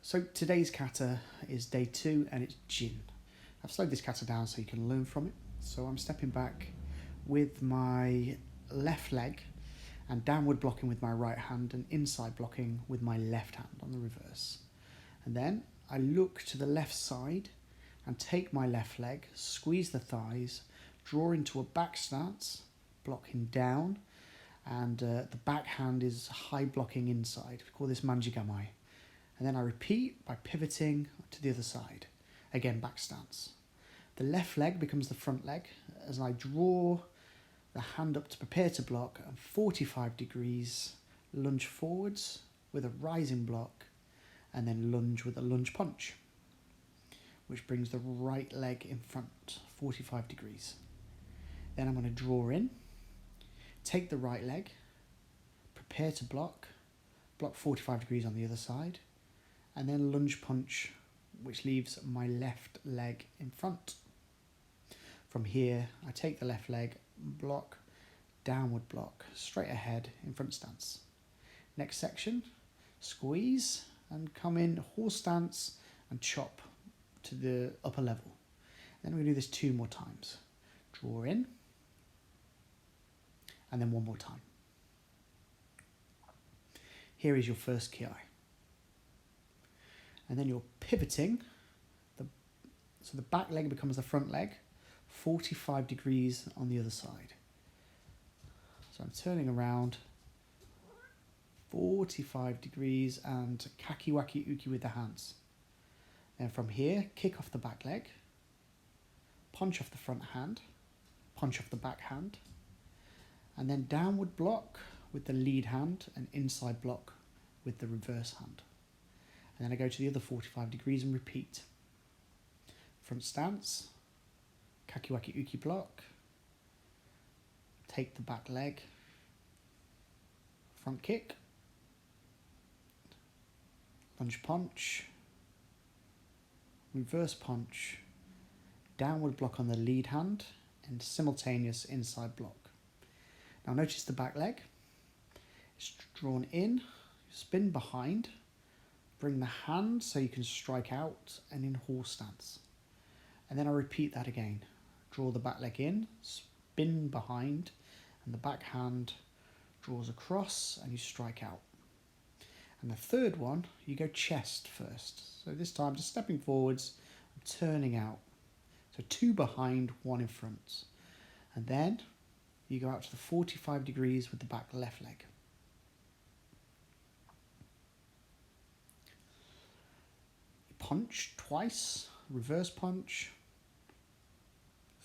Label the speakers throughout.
Speaker 1: So today's kata is day 2 and it's Ji'in. I've slowed this kata down so you can learn from it. So I'm stepping back with my left leg and downward blocking with my right hand and inside blocking with my left hand on the reverse. And then I look to the left side and take my left leg, squeeze the thighs, draw into a back stance, blocking down, and the back hand is high blocking inside. We call this manjigamai. And then I repeat by pivoting to the other side. Again, back stance. The left leg becomes the front leg as I draw the hand up to prepare to block and 45 degrees lunge forwards with a rising block and then lunge with a lunge punch, which brings the right leg in front, 45 degrees. Then I'm going to draw in, take the right leg, prepare to block 45 degrees on the other side, and then lunge punch, which leaves my left leg in front. From here, I take the left leg, block, downward block, straight ahead in front stance. Next section, squeeze and come in horse stance and chop to the upper level. Then we're going to do this 2 more times. Draw in, and then 1 more time. Here is your first ki. And then you're pivoting, so the back leg becomes the front leg, 45 degrees on the other side. So I'm turning around, 45 degrees and kakiwaki uki with the hands. Then from here, kick off the back leg, punch off the front hand, punch off the back hand, and then downward block with the lead hand and inside block with the reverse hand. And then I go to the other 45 degrees and repeat. Front stance, kakiwaki uki block, take the back leg, front kick, lunge punch, reverse punch, downward block on the lead hand, and simultaneous inside block. Now notice the back leg, it's drawn in, spin behind, bring the hand so you can strike out and in horse stance. And then I repeat that again. Draw the back leg in, spin behind, and the back hand draws across and you strike out. And the third one, you go chest first. So this time just stepping forwards and turning out. So 2 behind, 1 in front. And then you go out to the 45 degrees with the back left leg. Punch twice, reverse punch,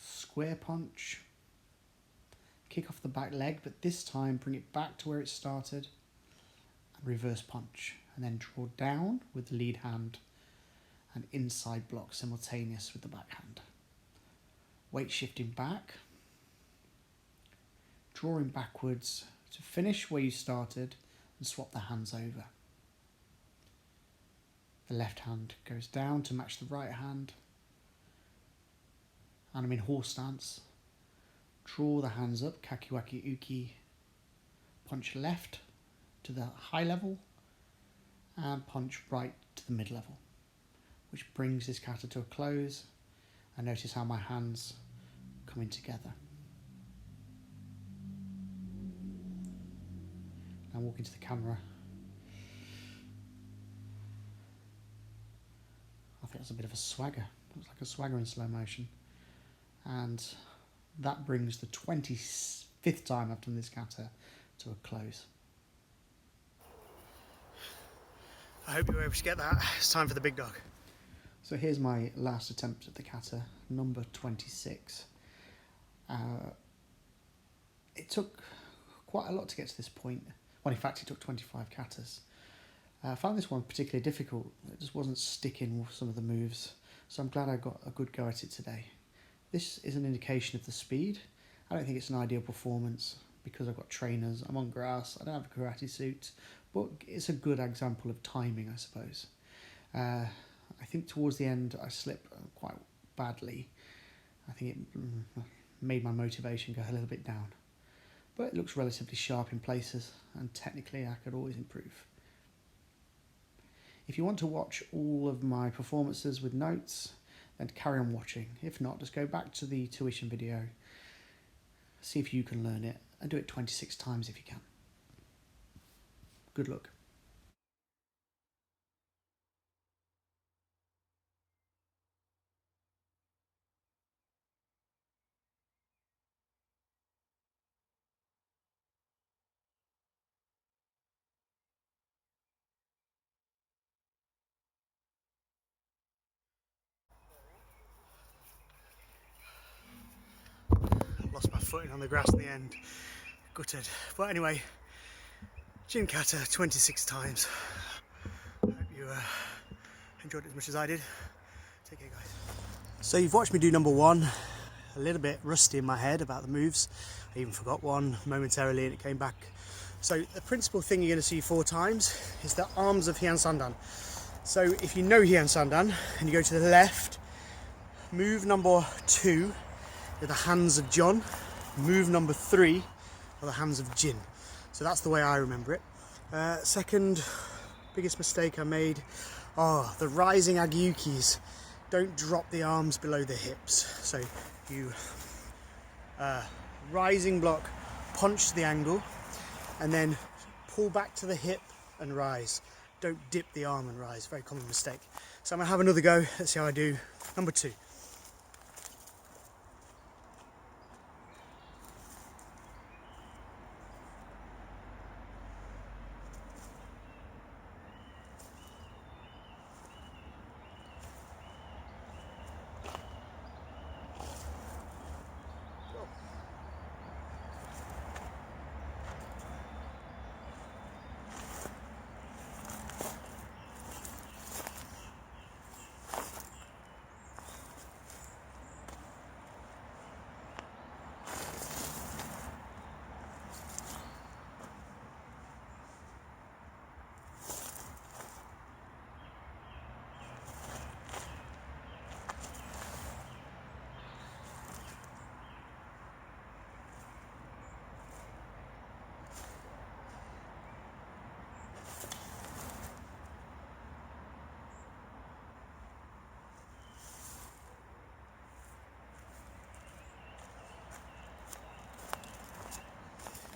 Speaker 1: square punch, kick off the back leg, but this time bring it back to where it started, and reverse punch, and then draw down with the lead hand and inside block simultaneous with the back hand. Weight shifting back, drawing backwards to finish where you started and swap the hands over. The left hand goes down to match the right hand. And I'm in horse stance. Draw the hands up, kakiwaki uki. Punch left to the high level. And punch right to the mid level. Which brings this kata to a close. And notice how my hands come in together. Now walk into the camera. I think that's a bit of a swagger. Looks like a swagger in slow motion. And that brings the 25th time I've done this kata to a close. I hope you were able to get that. It's time for the big dog. So here's my last attempt at the kata, number 26. It took quite a lot to get to this point. Well, in fact, it took 25 katas. I found this one particularly difficult. It just wasn't sticking with some of the moves, so I'm glad I got a good go at it today. This is an indication of the speed. I don't think it's an ideal performance because I've got trainers, I'm on grass, I don't have a karate suit, but it's a good example of timing, I suppose. I think towards the end I slipped quite badly. I think it made my motivation go a little bit down. But it looks relatively sharp in places, and technically I could always improve. If you want to watch all of my performances with notes, then carry on watching. If not, just go back to the tuition video, see if you can learn it, and do it 26 times if you can. Good luck. Lost my footing on the grass in the end, gutted. But anyway, Ji'in kata 26 times. I hope you enjoyed it as much as I did. Take care, guys. So you've watched me do number one. A little bit rusty in my head about the moves. I even forgot one momentarily and it came back. So the principal thing you're going to see 4 times is the arms of Ji'in Sandan. So if you know Ji'in Sandan and you go to the left, move number 2 with the hands of John, move number 3 are the hands of Ji'in. So that's the way I remember it. Second biggest mistake I made, the rising agyukis. Don't drop the arms below the hips. So you rising block, punch the angle, and then pull back to the hip and rise. Don't dip the arm and rise, very common mistake. So I'm gonna have another go, let's see how I do. Number 2.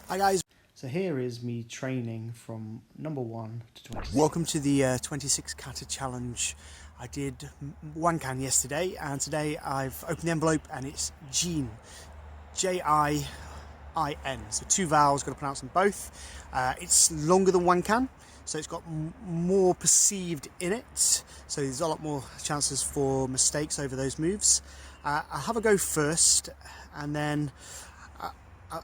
Speaker 1: Hi guys. So here is me training from number 1 to 26. Welcome to the 26 kata challenge. I did Wankan yesterday and today I've opened the envelope and it's Ji'in. J-I-I-N. So 2 vowels, got to pronounce them both. It's longer than Wankan, so it's got more perceived in it. So there's a lot more chances for mistakes over those moves. I'll have a go first and then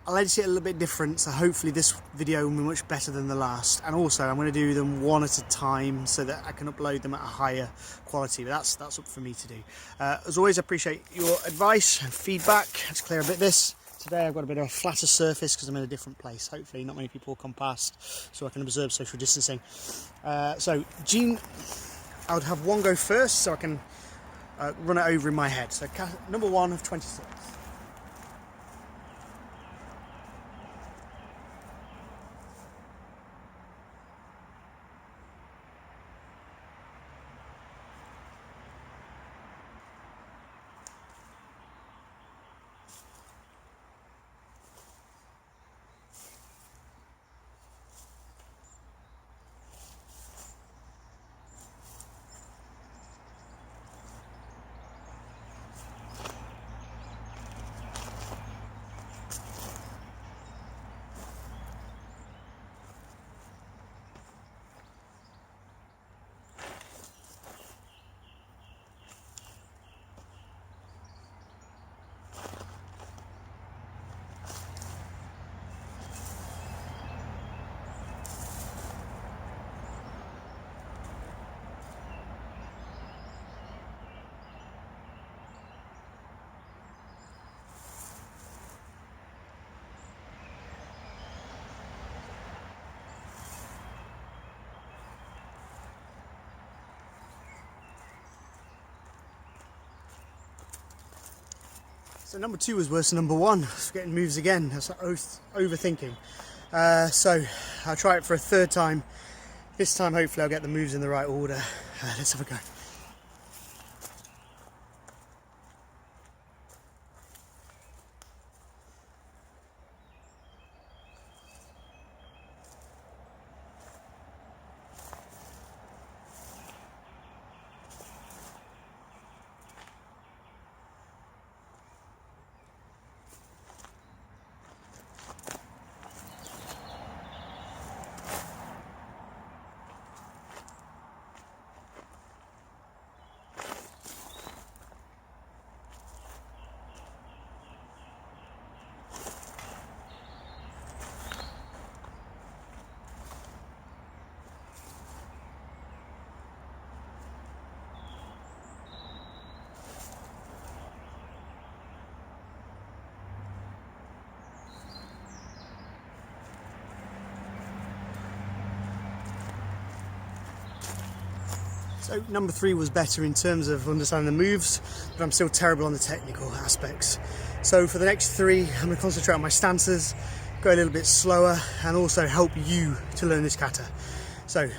Speaker 1: I'll edit it a little bit different, so hopefully this video will be much better than the last. And also I'm going to do them one at a time so that I can upload them at a higher quality, but that's up for me to do. As always, I appreciate your advice and feedback. Let's clear a bit this. Today I've got a bit of a flatter surface because I'm in a different place. Hopefully not many people will come past so I can observe social distancing. So Ji'in, I would have one go first so I can run it over in my head. So number 1 of 26. So number 2 was worse than number 1. Forgetting moves again. That's overthinking. So I'll try it for a 3rd time. This time hopefully I'll get the moves in the right order. Let's have a go. So number 3 was better in terms of understanding the moves, but I'm still terrible on the technical aspects. So for the next 3, I'm going to concentrate on my stances, go a little bit slower, and also help you to learn this kata. So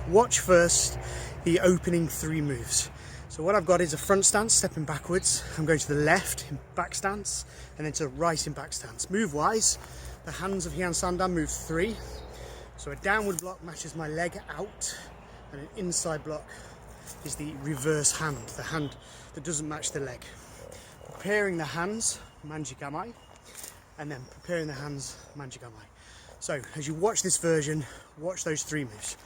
Speaker 1: watch first the opening 3 moves. So what I've got is a front stance, stepping backwards. I'm going to the left in back stance, and then to the right in back stance. Move wise, the hands of Ji'in Sandan move 3. So a downward block matches my leg out, and an inside block is the reverse hand, the hand that doesn't match the leg. Preparing the hands, manjigamai, and then preparing the hands, manjigamai. So as you watch this version, watch those 3 moves.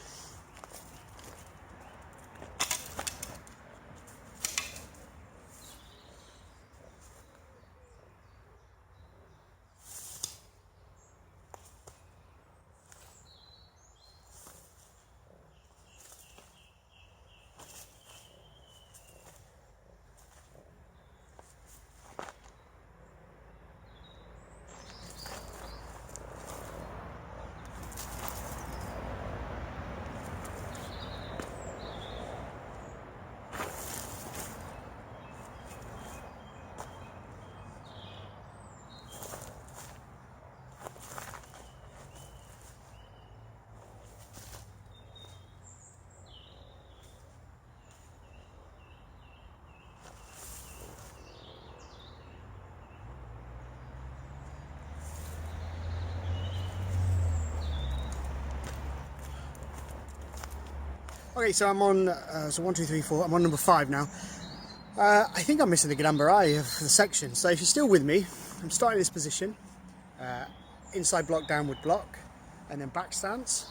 Speaker 1: Okay, so I'm on, 1, 2, 3, 4, I'm on number 5 now. I think I'm missing the Gadambarai of the section, so if you're still with me, I'm starting this position, inside block, downward block, and then back stance,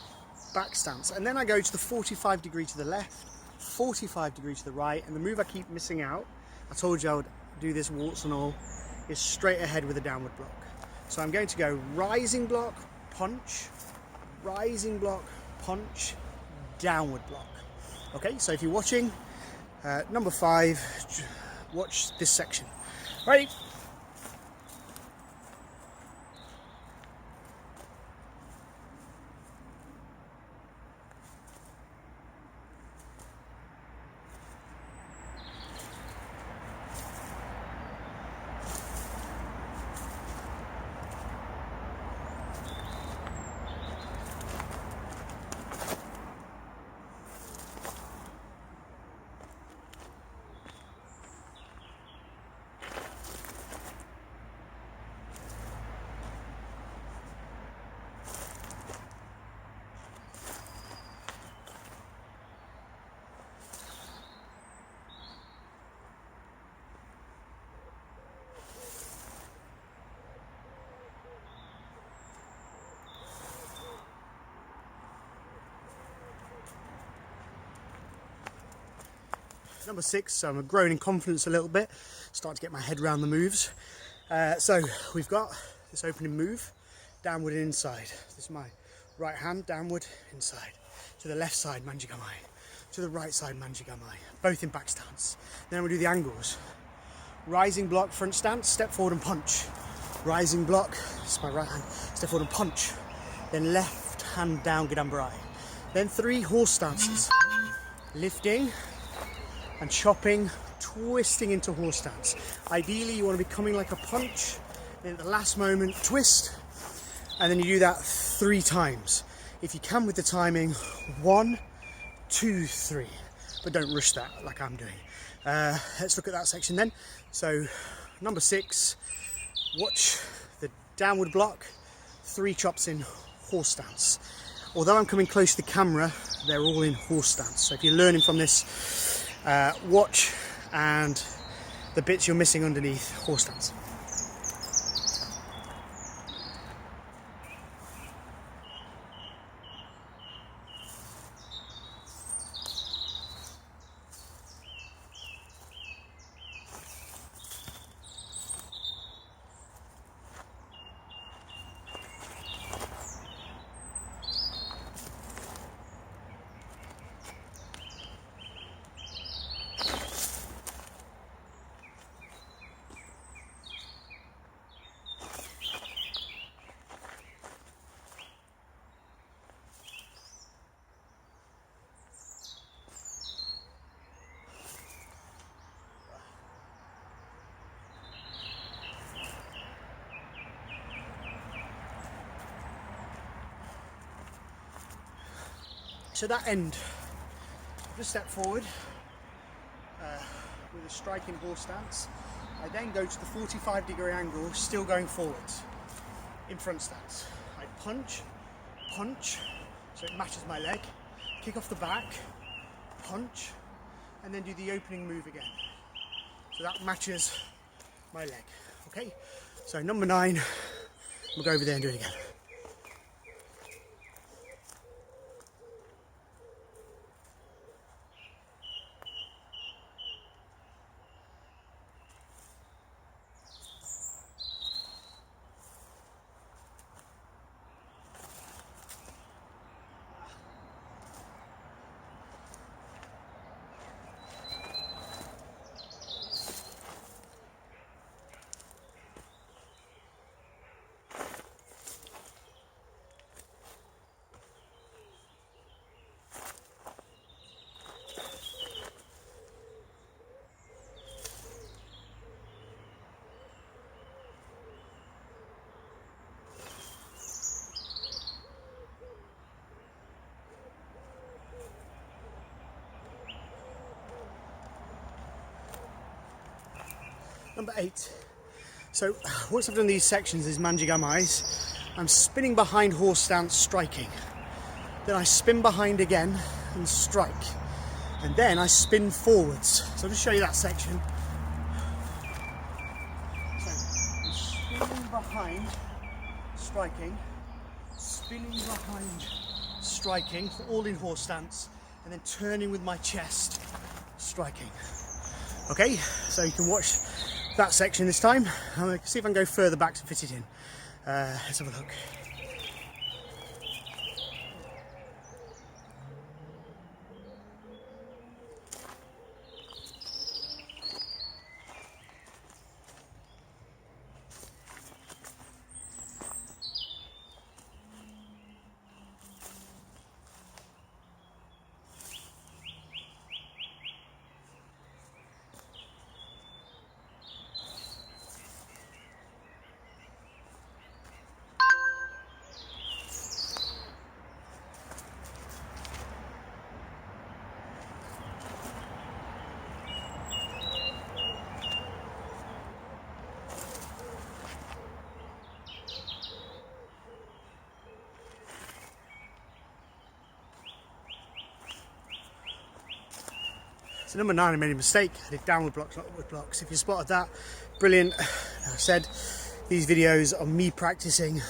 Speaker 1: and then I go to the 45 degree to the left, 45 degree to the right, and the move I keep missing out, I told you I would do this warts and all, is straight ahead with a downward block. So I'm going to go rising block, punch, downward block. Okay, so if you're watching, number 5, watch this section. Ready? Number 6, so I'm growing in confidence a little bit, starting to get my head around the moves. So we've got this opening move, downward and inside. This is my right hand, downward, inside. To the left side, manjigamai. To the right side, manjigamai. Both in back stance. Then we do the angles. Rising block, front stance, step forward and punch. Rising block, this is my right hand, step forward and punch. Then left hand down, Gadambarai. Then 3 horse stances. Lifting and chopping, twisting into horse stance. Ideally, you want to be coming like a punch, then at the last moment, twist, and then you do that 3 times. if you can with the timing, 1, 2, 3, but don't rush that like I'm doing. Let's look at that section then. So number 6, watch the downward block, 3 chops in horse stance. Although I'm coming close to the camera, they're all in horse stance. So if you're learning from this, watch and the bits you're missing underneath, horse stance. So that end, just step forward with a striking horse stance. I then go to the 45-degree angle, still going forwards, in front stance. I punch, so it matches my leg, kick off the back, punch, and then do the opening move again. So that matches my leg, okay? So number 9, we'll go over there and do it again. Number 8. So once I've done these sections, these manjigamais, I'm spinning behind horse stance, striking. Then I spin behind again and strike. And then I spin forwards. So I'll just show you that section. So I'm spinning behind, striking, spinning behind, striking, all in horse stance, and then turning with my chest, striking. Okay, so you can watch that section this time. I'm going to see if I can go further back to fit it in. Let's have a look. So number 9, I made a mistake. I did downward blocks, not upward blocks. If you spotted that, brilliant. As I said, these videos are me practicing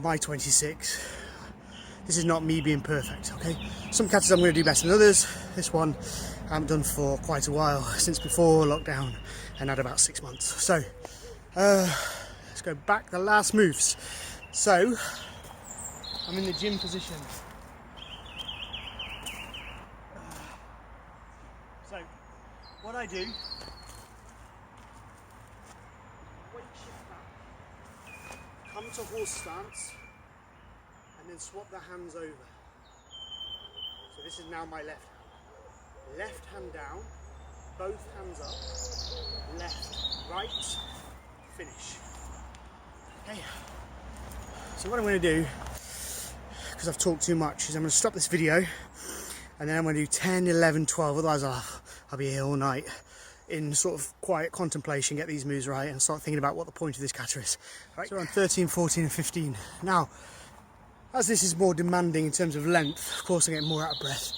Speaker 1: my 26. This is not me being perfect, okay? Some katas I'm going to do better than others. This one I haven't done for quite a while, since before lockdown, and had about 6 months. So let's go back the last moves. So I'm in the Ji'in position. So what I do, weight shift back, come to horse stance, and then swap the hands over. So this is now my left hand. Left hand down, both hands up, left, right, finish. Okay. So what I'm going to do, because I've talked too much, is I'm going to stop this video and then I'm going to do 10, 11, 12, otherwise I'll be here all night in sort of quiet contemplation, get these moves right and start thinking about what the point of this kata is. Right. So I'm 13, 14 and 15. Now, as this is more demanding in terms of length, of course I get more out of breath.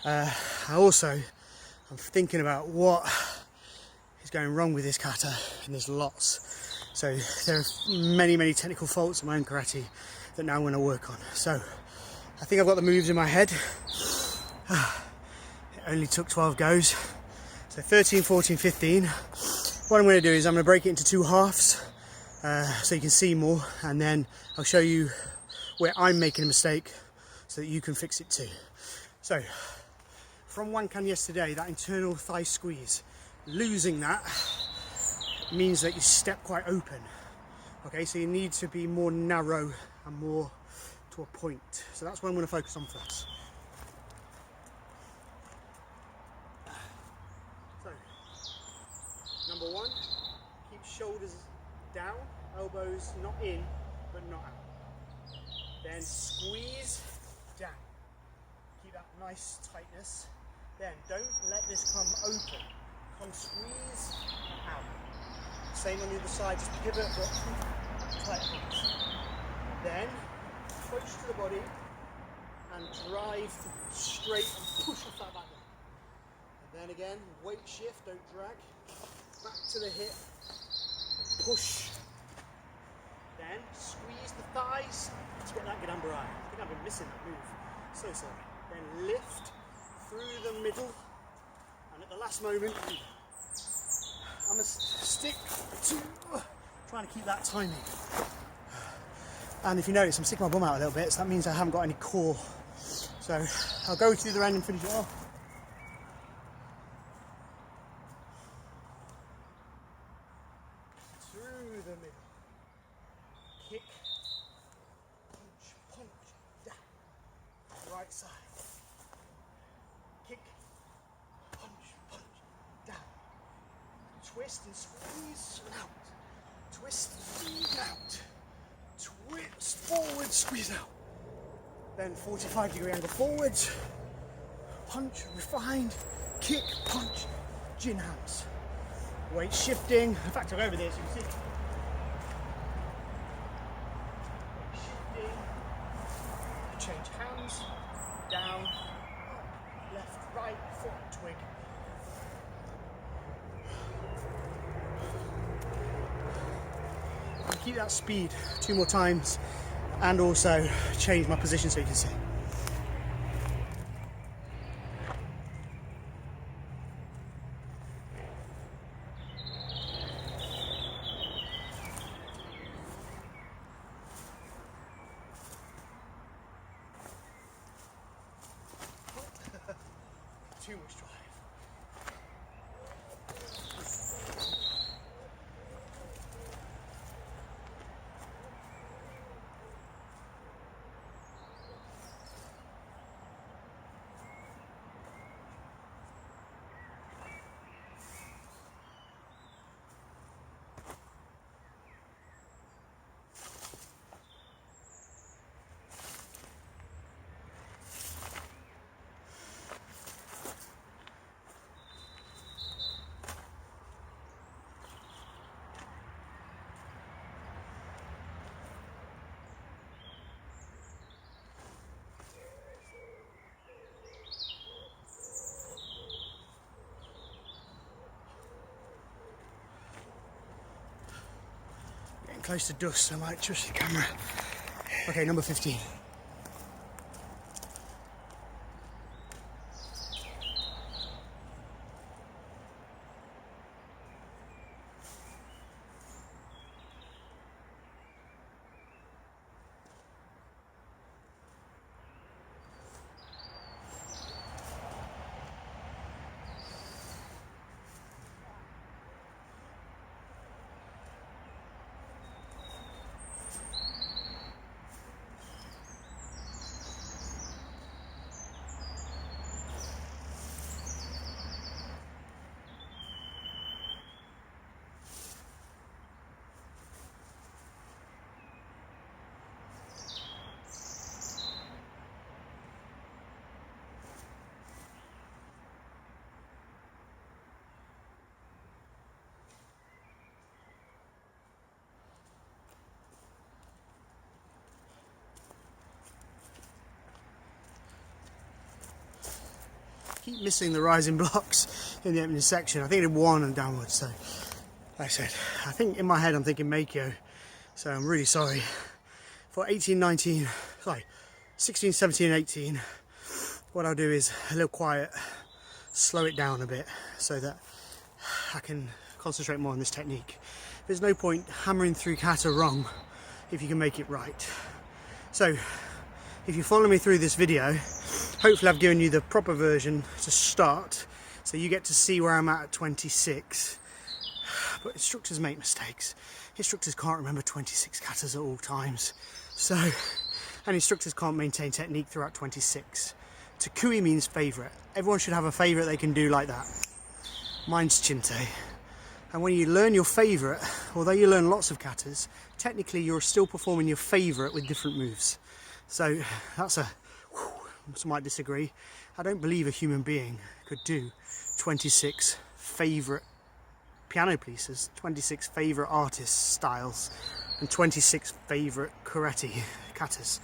Speaker 1: I'm thinking about what is going wrong with this kata, and there's lots. So there are many, many technical faults in my own karate that now I'm going to work on. So I think I've got the moves in my head. It only took 12 goes. So 13, 14, 15. What I'm going to do is I'm going to break it into two halves so you can see more, and then I'll show you where I'm making a mistake so that you can fix it too. So from one can yesterday, that internal thigh squeeze, losing that means that you step quite open. Okay, so you need to be more narrow and more to a point. So that's what I'm going to focus on first. So, number one, keep shoulders down, elbows not in, but not out. Then squeeze down. Keep that nice tightness. Then don't let this come open. Come squeeze out. Same on the other side, just pivot, but tight hands. Then push to the body and drive straight and push off that back leg. And then again, weight shift, don't drag. Back to the hip, push. Then squeeze the thighs to get that Gadambarai. I think I've been missing that move. So sorry. Then lift through the middle, and at the last moment, I'm going to stick to trying to keep that timing. And if you notice, I'm sticking my bum out a little bit, so that means I haven't got any core. So I'll go to the other end and finish it off. Through the middle. Kick, punch, down. Right side. Kick, punch, down. Twist and squeeze and out. Twist, and out. Twist, forward, squeeze out. Then 45-degree angle forwards. Punch, refined. Kick, punch, Ji'in hands. Weight shifting. In fact, I'll go over there so you can see. Weight shifting. Change hands. Down. Up, left, right, foot, twig. Keep that speed 2 more times and also change my position so you can see. Too much drive. Close to dusk, so I might trust the camera. Okay, number 15. keep missing the rising blocks in the opening section. I think I did one and downwards, so like I said, I think in my head I'm thinking Makio, so I'm really sorry. For 18, 19, sorry, 16, 17, 18, what I'll do is a little quiet, slow it down a bit so that I can concentrate more on this technique. There's no point hammering through kata wrong if you can make it right. So if you follow me through this video, hopefully I've given you the proper version to start, so you get to see where I'm at 26. But instructors make mistakes. Instructors can't remember 26 katas at all times. So, and instructors can't maintain technique throughout 26. Tokui means favourite. Everyone should have a favourite they can do like that. Mine's Chinte. And when you learn your favourite, although you learn lots of katas, technically you're still performing your favourite with different moves. So that's some might disagree. I don't believe a human being could do 26 favourite piano pieces, 26 favourite artists' styles, and 26 favourite karate katas.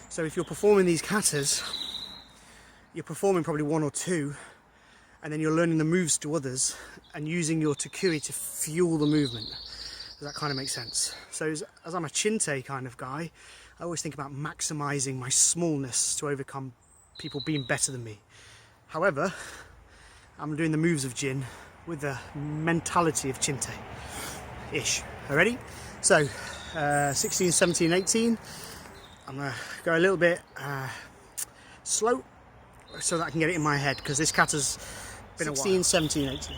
Speaker 1: So if you're performing these katas, you're performing probably one or two, and then you're learning the moves to others and using your Tokui to fuel the movement. Does that kind of make sense? So as I'm a Chinte kind of guy, I always think about maximising my smallness to overcome people being better than me. However, I'm doing the moves of Ji'in with the mentality of Chinte-ish. Ready? So, 16, 17, 18. I'm going to go a little bit slow so that I can get it in my head, because this kata's been 16, a while. 17, 18.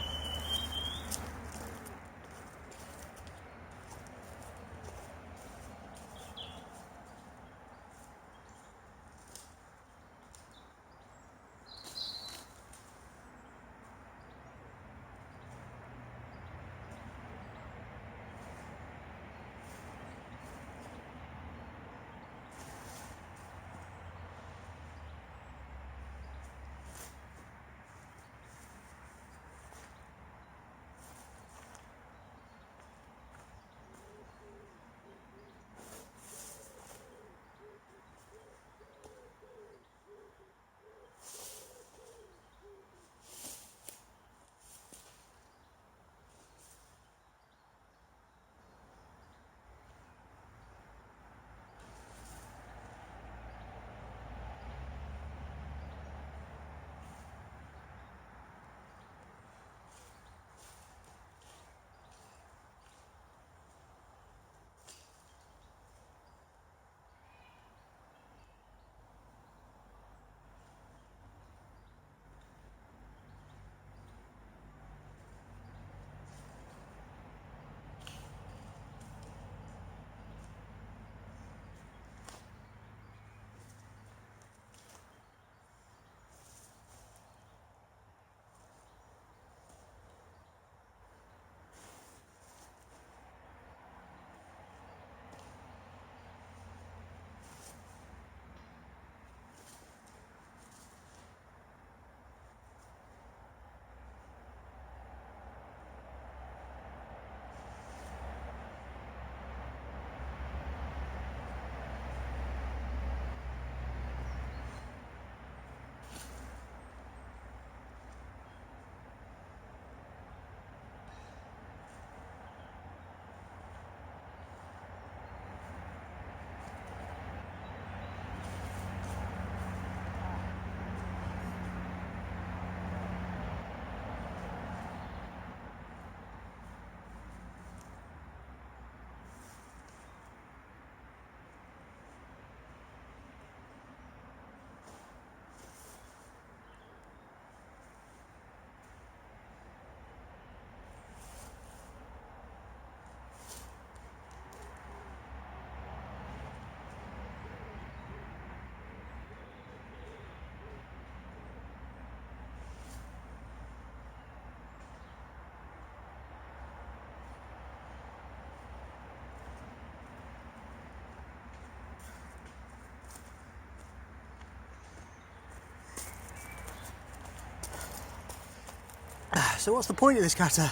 Speaker 1: So what's the point of this kata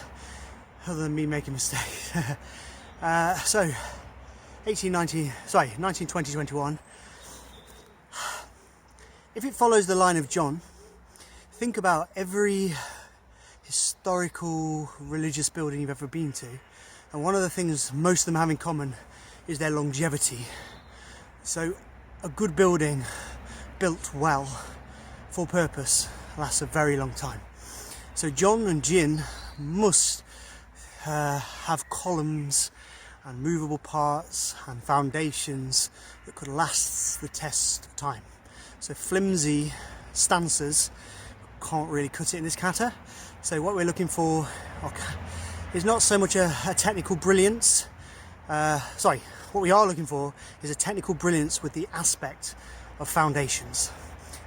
Speaker 1: other than me making mistakes? So 18, 19, 20, 21. If it follows the line of John,
Speaker 2: Think about every historical religious building you've ever been to, and one of the things most of them have in common is their longevity. So a good building built well for purpose lasts a very long time. So John and Ji'in must have columns and movable parts and foundations that could last the test of time. So flimsy stances can't really cut it in this kata. So what we're looking for is not so much a technical brilliance. What we are looking for is a technical brilliance with the aspect of foundations.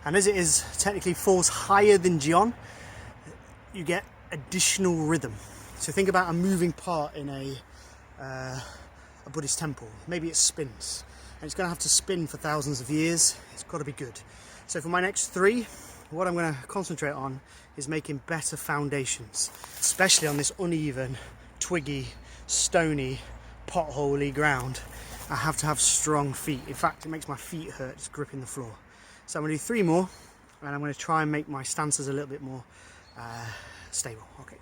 Speaker 2: And as it is technically falls higher than Ji'in, you get additional rhythm. So think about a moving part in a Buddhist temple. Maybe it spins, and it's going to have to spin for thousands of years. It's got to be good. So for my next 3, what I'm going to concentrate on is making better foundations, especially on this uneven, twiggy, stony, potholey ground. I have to have strong feet. In fact, it makes my feet hurt just gripping the floor. So I'm going to do 3 more, and I'm going to try and make my stances a little bit more stable. Okay.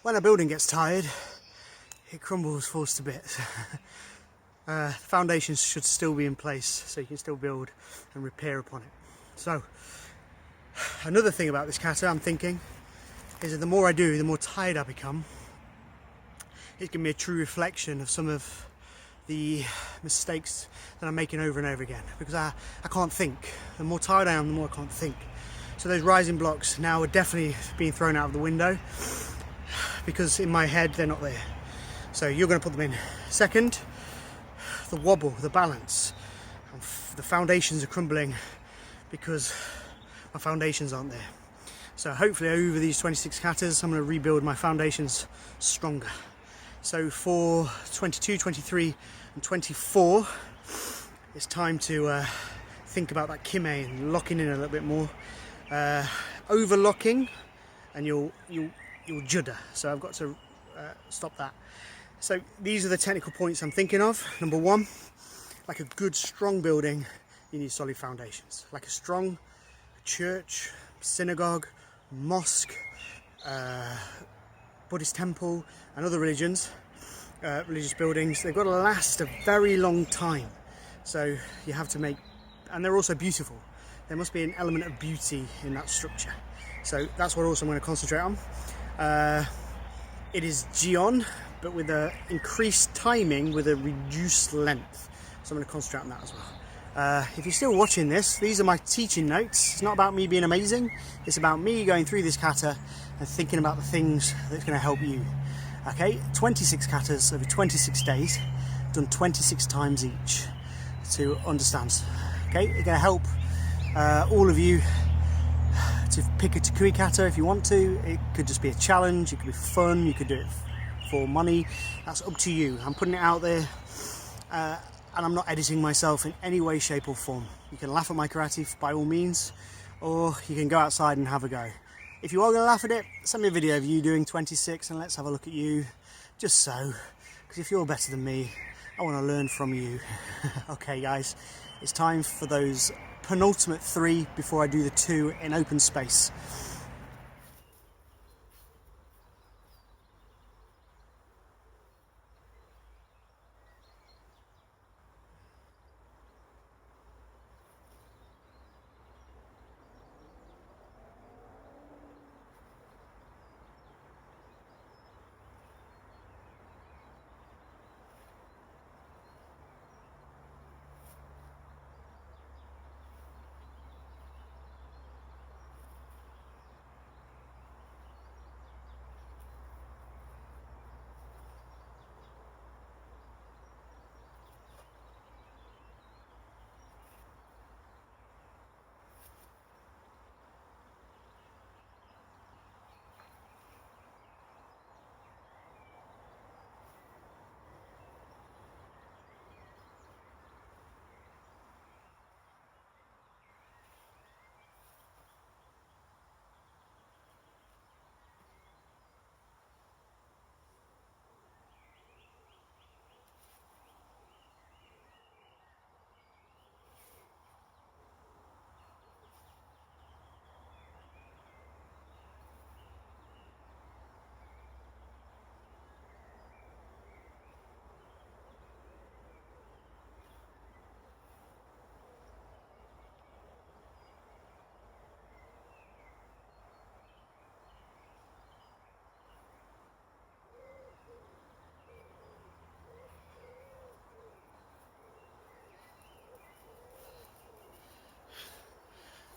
Speaker 2: when a building gets tired, it crumbles, falls to bits. Foundations should still be in place so you can still build and repair upon it. So another thing about this kata I'm thinking is that the more I do, the more tired I become. It's giving me a true reflection of some of the mistakes that I'm making over and over again, because I can't think. The more tired I am, the more I can't think. So those rising blocks now are definitely being thrown out of the window because in my head they're not there. So you're going to put them in. Second, the wobble, the balance. The foundations are crumbling because my foundations aren't there. So hopefully over these 26 katas I'm going to rebuild my foundations stronger. So for 22, 23 and 24 it's time to think about that kime and locking in a little bit more. Overlocking and you'll judder, so I've got to stop that. So these are the technical points I'm thinking of. Number one, like a good strong building you need solid foundations. Like a strong church, synagogue, mosque, Buddhist temple and other religions, religious buildings, they've got to last a very long time. So you have to make, and they're also beautiful. There must be an element of beauty in that structure. So that's what also I'm going to concentrate on. It is Ji'in, but with an increased timing with a reduced length. So I'm going to concentrate on that as well. If you're still watching this, these are my teaching notes. It's not about me being amazing. It's about me going through this kata and thinking about the things that's going to help you. Okay, 26 katas over 26 days, done 26 times each to understand. Okay, it's going to help all of you to pick a Tokui kata if you want to. It could just be a challenge, it could be fun, you could do it for money. That's up to you. I'm putting it out there and I'm not editing myself in any way, shape or form. You can laugh at my karate by all means, or you can go outside and have a go. If you are going to laugh at it, send me a video of you doing 26 and let's have a look at you, just so, because if you're better than me, I want to learn from you. Okay guys, it's time for those penultimate 3 before I do the 2 in open space.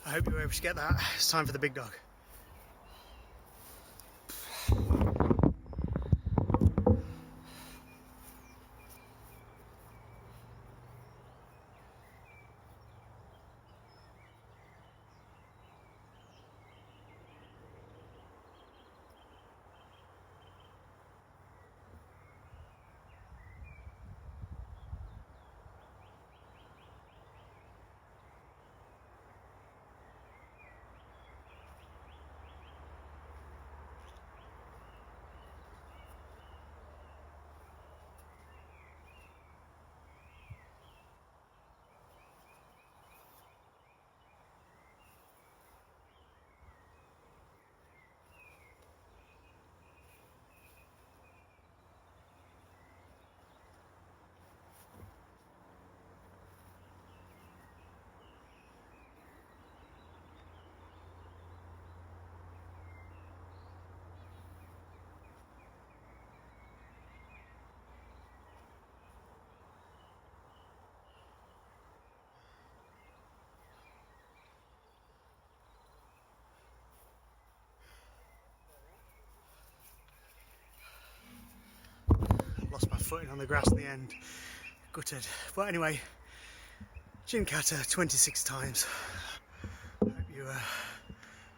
Speaker 2: I hope you were able to get that. It's time for the big dog. footing on the grass in the end. Gutted. But anyway, Ji'in kata 26 times. Hope you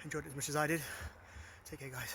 Speaker 2: enjoyed it as much as I did. Take care, guys.